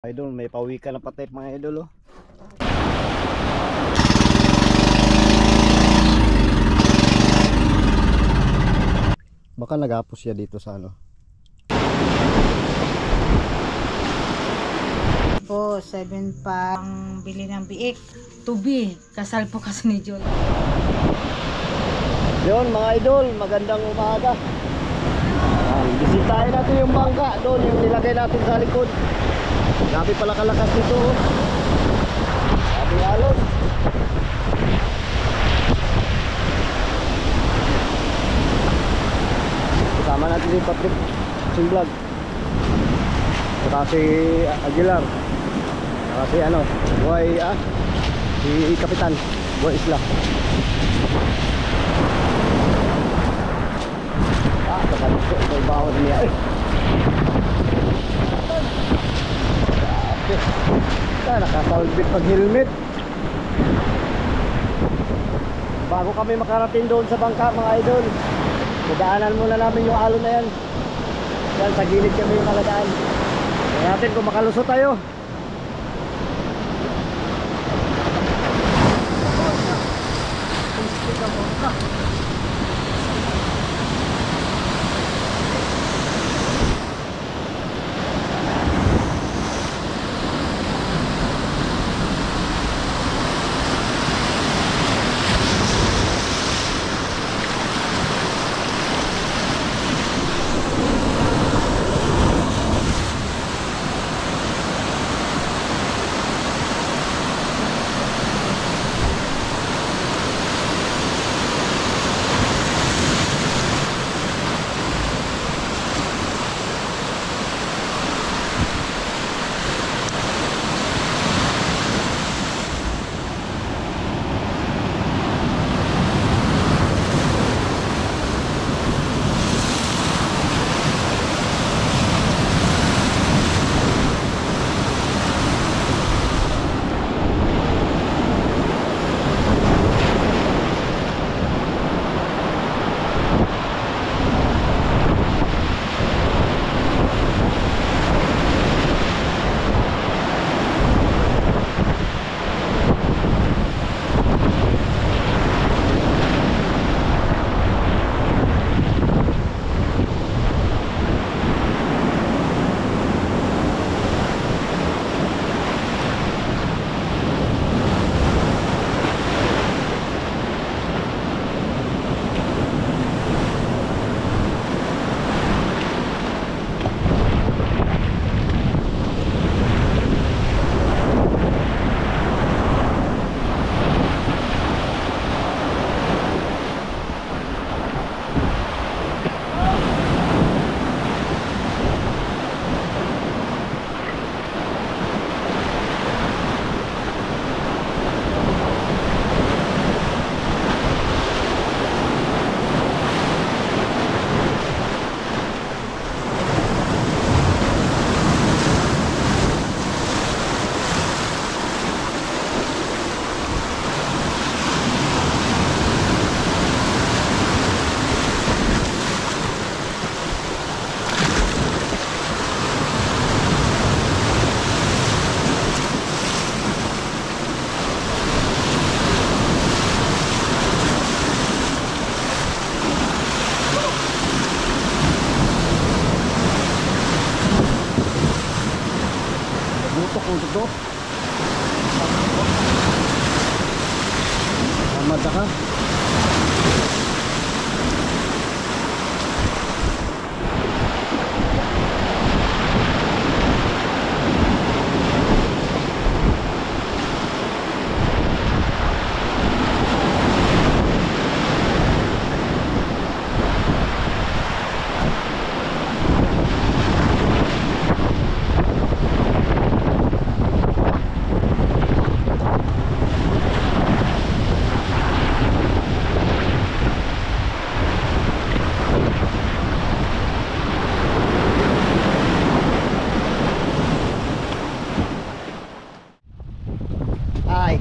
Idol, may pauwi ka na patay mga idol oh. Baka nagapos siya dito sa ano. Po, 7 pang bili ng biik. Tubi, kasal po kasi ni Jol. Yun mga idol, magandang umaga. Bisitahin natin yung bangka doon, yung nilagay natin sa likod. Grabe pala kalakas dito oh. Sabi alon. Kasama natin si Patrick Vlog. Saka si Aguilar. Saka si ano, si Kapitan Buhay Isla. Nakaluto may bawon niya nakasalbit pag helmet. Bago kami makarating doon sa bangka mga idol, dadaanan muna namin yung alon na yan. Yan sa gilid kami yung maladaan. Tingnan natin kung makalusot tayo. Untuk selamat ka.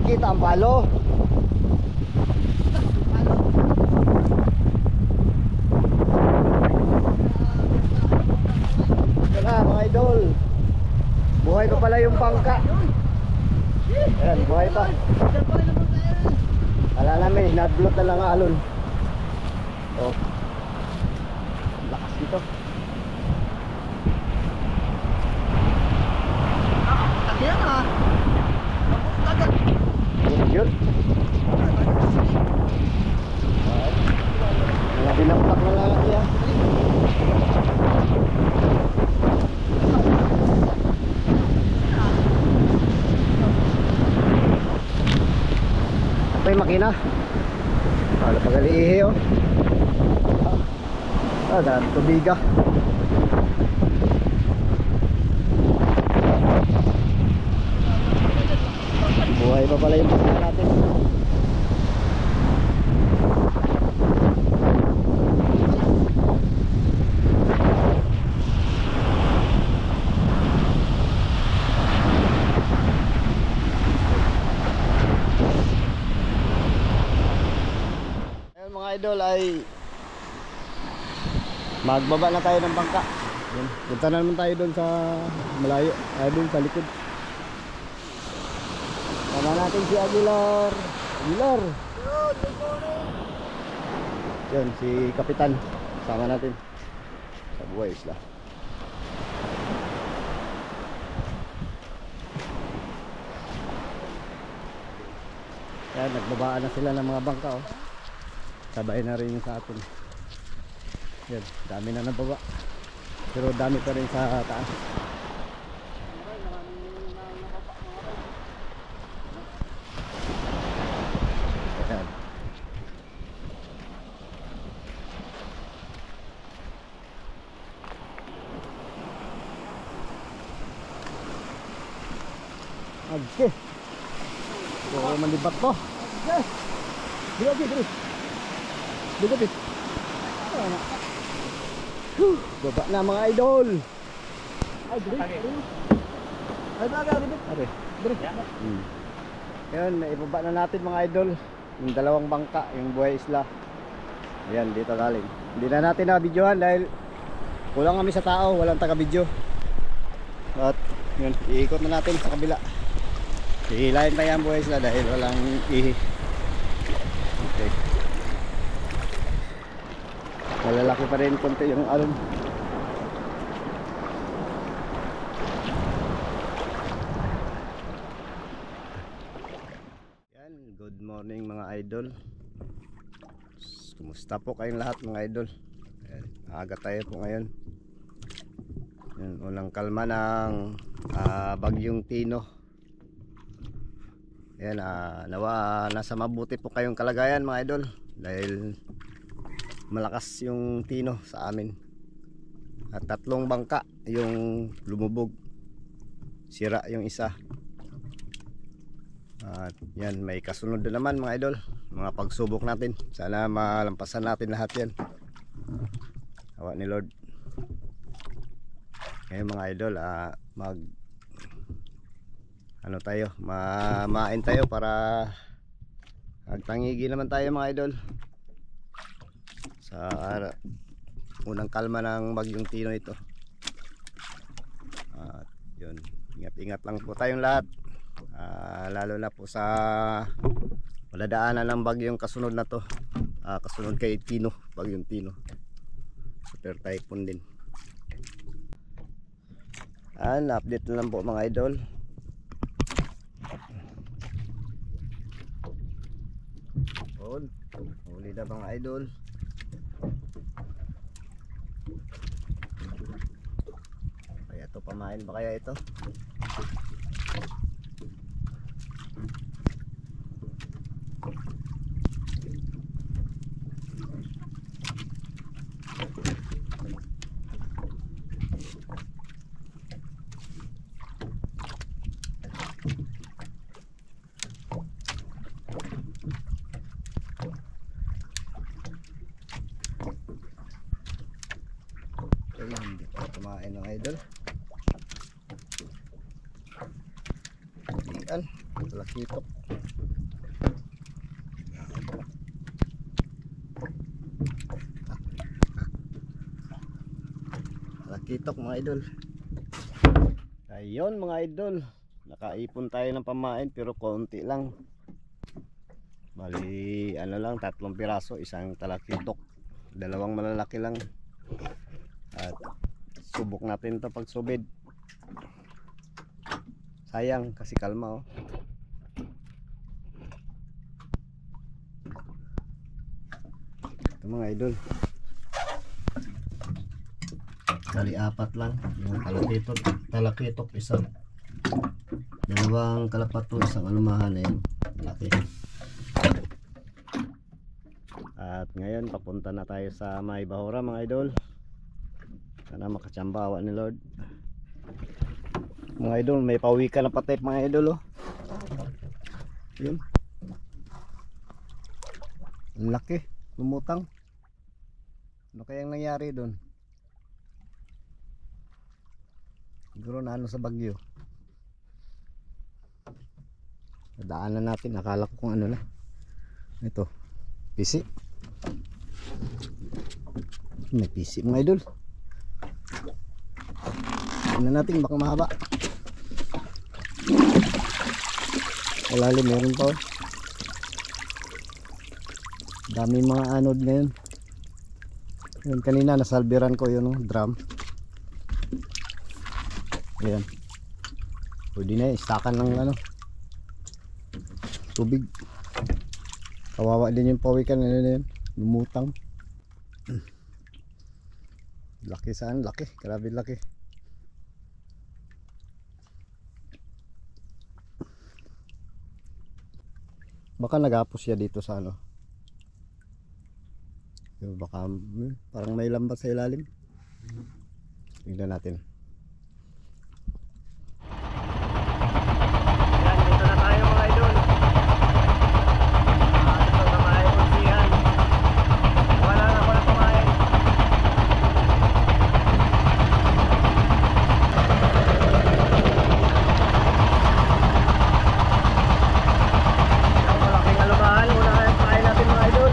Kita ang palo. Wala mga idol. Buhay pa pala yung bangka. Ayan, buhay pa. Wala namin, nadblot na lang ang alon. Oh. Lakas dito. Ayan ah. Agad. Yun. Mga binampak na lang yan. Ito yung makina. Ano pa gali oh. Dahil tubiga. Buhay pa pala yung makina natin. Ayun mga idol ay magbaba na tayo ng bangka. Yan. Punta na naman tayo doon sa malayo, doon sa likod. Tama natin si Aguilar. Aguilar. Yan si Kapitan. Sama natin sa Buhay Isla. Yan, nagbabaan na sila ng mga bangka oh. Sabay na rin yung sa atin. Yan, dami na nababa. Pero dami pa rin sa taas. Yan. Okay. So, malibat to. Okay. Dito, dito. Dito, dito. Baba na mga idol. Ay, dito. Ay, baga, dito. Are. Dito. Yan, ibaba na natin mga idol. Yung dalawang bangka, yung Buhay Isla. Ayan, dito galing. Hindi na natin na-videohan dahil kulang kami sa tao, walang taga-video. At yun, iikot na natin sa kabila. Hihilahin pa yan Buhay Isla dahil walang ihi. Okay. Malalaki pa rin konti yung alon. Yan, good morning mga idol. Kumusta po kayong lahat mga idol? Ayan, aga tayo po ngayon. Yan, unang kalma ng bagyong Tino. Ayan, nawa nasa mabuti po kayong kalagayan mga idol dahil malakas yung Tino sa amin. At 3 bangka yung lumubog. Sira yung isa. At yan, may kasunod na naman mga idol. Mga pagsubok natin. Sana malampasan natin lahat yan. Awa ni Lord. Ngayon mga idol, main tayo para magtangigi naman tayo mga idol sa unang kalma ng bagyong Tino ito. At yun, ingat-ingat lang po tayong lahat, lalo na po sa madadaanan ng bagyong kasunod na to, kasunod kay Tino, bagyong Tino, super typhoon din. Update na lang po mga idol. Huli na mga idol. Kaya ito, pamain ba kaya ito? Hindi pa kumain ng idol. Yan, lakitok. Lakitok mga idol. Ayun mga idol, Nakaipon tayo ng pamain pero konti lang. Bali ano lang, 3 piraso, isang talakitok, 2 malalaki lang. At subok natin ito pag subid. Sayang kasi kalma oh. Ito mga idol, bali 4 lang yung talakitok isang, 2 kalapato, isang alumahan na yun, laki. At ngayon papunta na tayo sa May Bahura mga idol. Sana makatsambawa ni Lord. Mga idol, may pawikan na patay mga idol oh. Yun. Ang laki, lumutang. Ano kayang nangyari doon? Siguro na ano sa bagyo. Nadaanan natin, akala ko kung ano na. Ito, pisi. May pisi mga idol. Tingnan natin baka mahaba. Malalim meron pa oh. Dami mga anod ngayon. Yun, kanina nasalbiran ko yun drum. Ayan. Pwede na istakan ng ano, tubig. Kawawa din yung pawikan na yun. Lumutang. Laki saan? Laki. Grabe laki. Baka nagapos siya dito sa ano. Baka parang may lambat sa ilalim. Tingnan natin. Yan, dito na tayo mga idol. Dito na tayo kunsihan. Wala na ako na kumain. Yung malaking alumahan. Muna kayo kumain natin mga idol.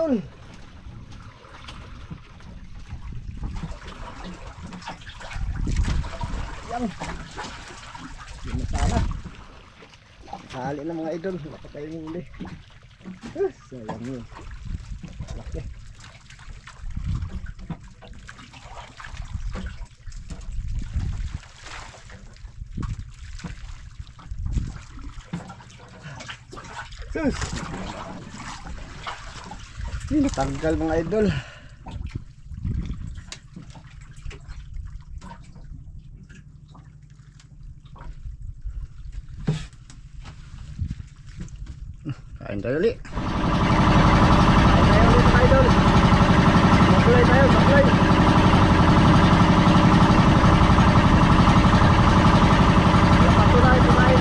idol. Yan. Yun na sana. Sali na mga idol. Wala pa tayong huli. Sayang yun. Laki. Sus! Tanggal mga idol. Kain tayo ulit. Kain tayo ulit mga idol. Baklay tayo, baklay. Lapat ko tayo kumain.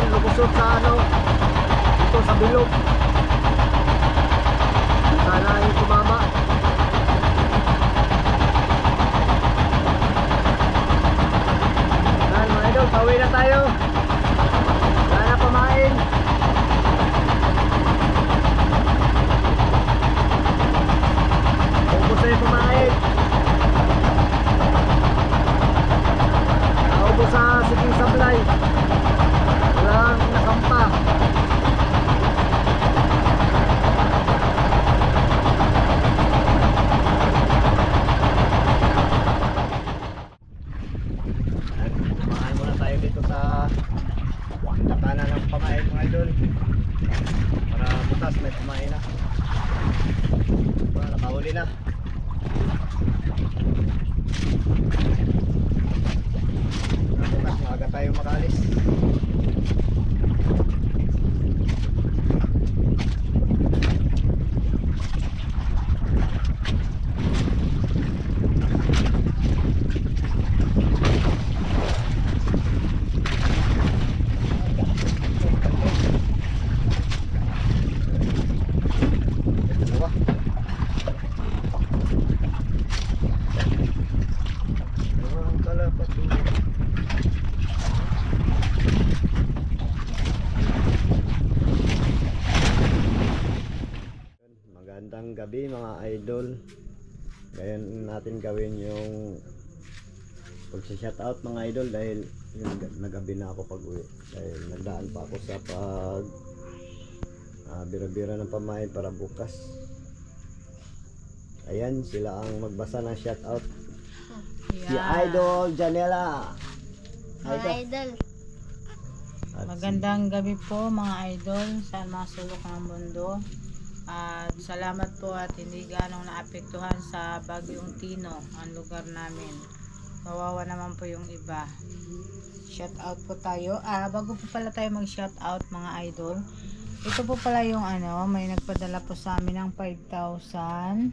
Lumusot sa ano, dito sa bilog. Sana yung tumama. Yan mga idol, pauwi na tayo. Sana kumain. Ubus na yung kumain. Naubos sa siging supply. Walang nakampa. Kumain muna tayo dito sa kanan ng pamain mga idol. Para bukas may pamain na. Nakahuli na. Bukas maaga tayo makalis. Magandang gabi mga idol. Ngayon natin gawin yung pag-shoutout mga idol dahil yung nagabi na ako pag uwi dahil nagdaan pa ako sa pag bira-bira ng pamain para bukas. Ayan sila ang magbasa ng shoutout. Si Idol Janela. Mga idol, At Magandang gabi po mga idol sa mga sulok ng mundo. At salamat po at hindi ganong naapektuhan sa Bagyong Tino ang lugar namin. Kawawa naman po yung iba. shout out po tayo. Bago po pala tayo mag shout out mga idol. Ito po pala yung may nagpadala po sa amin ng 5,000.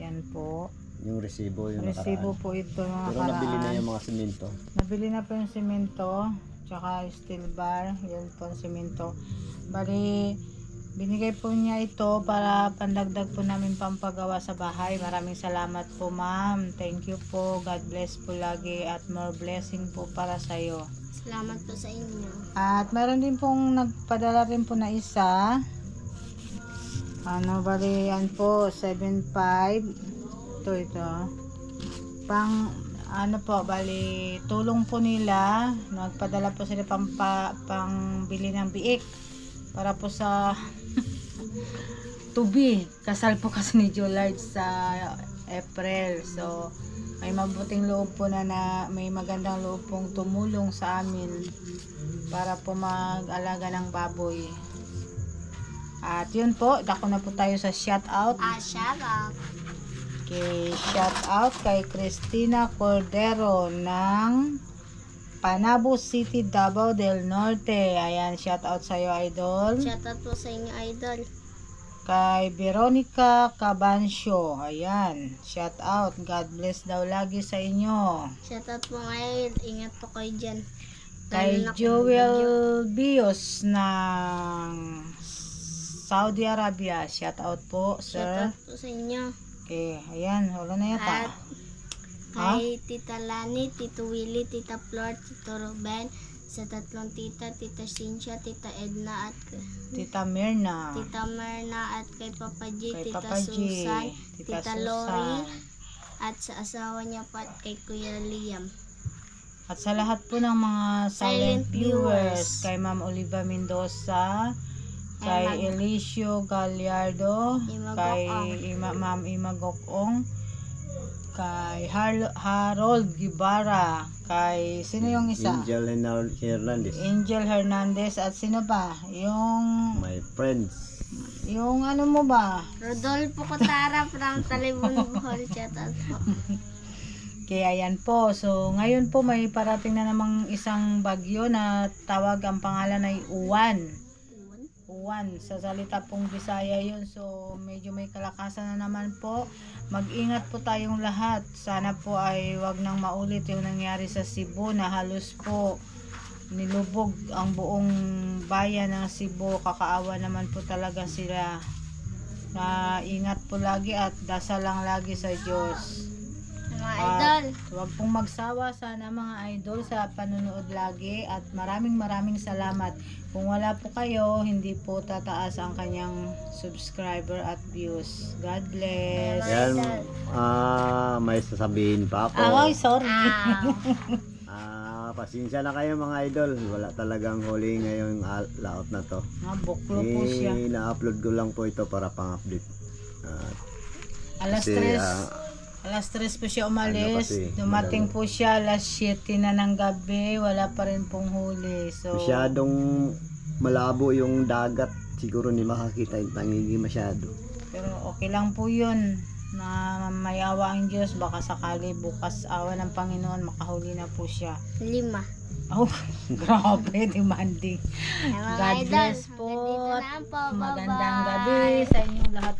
Yan po. Yung resibo, yung Resibo nakaraan. po ito mga Pero nabili na yung mga simento. Nabili na po yung simento, tsaka steel bar, yun po ang simento. Bali, binigay po niya ito para pandagdag po namin pampagawa sa bahay. Maraming salamat po ma'am. Thank you po. God bless po lagi at more blessing po para sa'yo. Salamat po sa inyo. At meron din pong nagpadala rin po na isa. Bali yan po, 7.5. Ito. Pang bali tulong po nila, nagpadala po sila pang bili ng biik para po sa tubi. Kasal po kasi ni Jolard sa April. So may mabuting loob po na may magandang loob pong tumulong sa amin para po mag-alaga ng baboy. At yun po, dako na po tayo sa shout out. Shout out. Okay, shout out kay Cristina Cordero ng Panabo City, Davao del Norte. Ayan, shout out sa iyo, idol. Shout out po sa inyo, idol. Kay Veronica Cabancio. Ayan, shout out. God bless daw lagi sa inyo. Shout out po ngayon. Ingat po kayo dyan. Kay Joel Bios ng Saudi Arabia. Shout out po, Shout sir. out po sa inyo. Okay, ayan, wala na yata. At kay Tita Lani, Tito Willie, Tita Flor, Tito Ruben, sa tatlong tita, Tita Cynthia, Tita Edna, at Tita Mirna. Tita Merna, at kay Papa G, Kay Tita Papa G, Susan, Tita Tita Susan. Lori, at sa asawa niya pa, at kay Kuya Liam. At sa lahat po ng mga silent viewers, kay Ma'am Oliva Mendoza, kay Elicio Gallardo, kay Ma'am Ima Gokong, kay Harold Gibara, kay sino yung isa? Angel Hernandez. Angel Hernandez, at sino pa? Yung My friends. yung mo ba? Rodolfo Cotara from Talibon, Bohol. Shout out po. Kaya yan po. So, ngayon po may parating na namang isang bagyo na tawag, ang pangalan ay Uwan. Uwan. Sa salita pong Bisaya yun. So, medyo may kalakasan na naman po. Mag-ingat po tayong lahat. Sana po ay wag nang maulit yung nangyari sa Cebu na halos po nilubog ang buong bayan ng Cebu. Kakaawa naman po talaga sila. Na ingat po lagi at dasal lang lagi sa Diyos. Mga idol. Huwag pong magsawa sana mga idol sa panunood lagi at maraming salamat. Kung wala po kayo, hindi po tataas ang kanyang subscriber at views. God bless. Yan, may sasabihin pa ako. Ay, sorry. Pasensya na kayo mga idol. Wala talagang huli ngayong laot na to. Buklo po siya. Na-upload ko lang po ito para pang-update. Alas kasi, 3. Alas 3 po siya umalis. kasi, Dumating po siya alas 7 na ng gabi. Wala pa rin pong huli. So, masyadong malabo yung dagat. Siguro hindi makakita yung tangigi masyado. pero okay lang po yun. Na may awa ang Diyos. Baka sakali bukas awa ng Panginoon makahuli na po siya. 5. Oh, grabe, demanding. Mga God idol, bless po. hanggang dito na po. Magandang Bye-bye. gabi sa inyong lahat.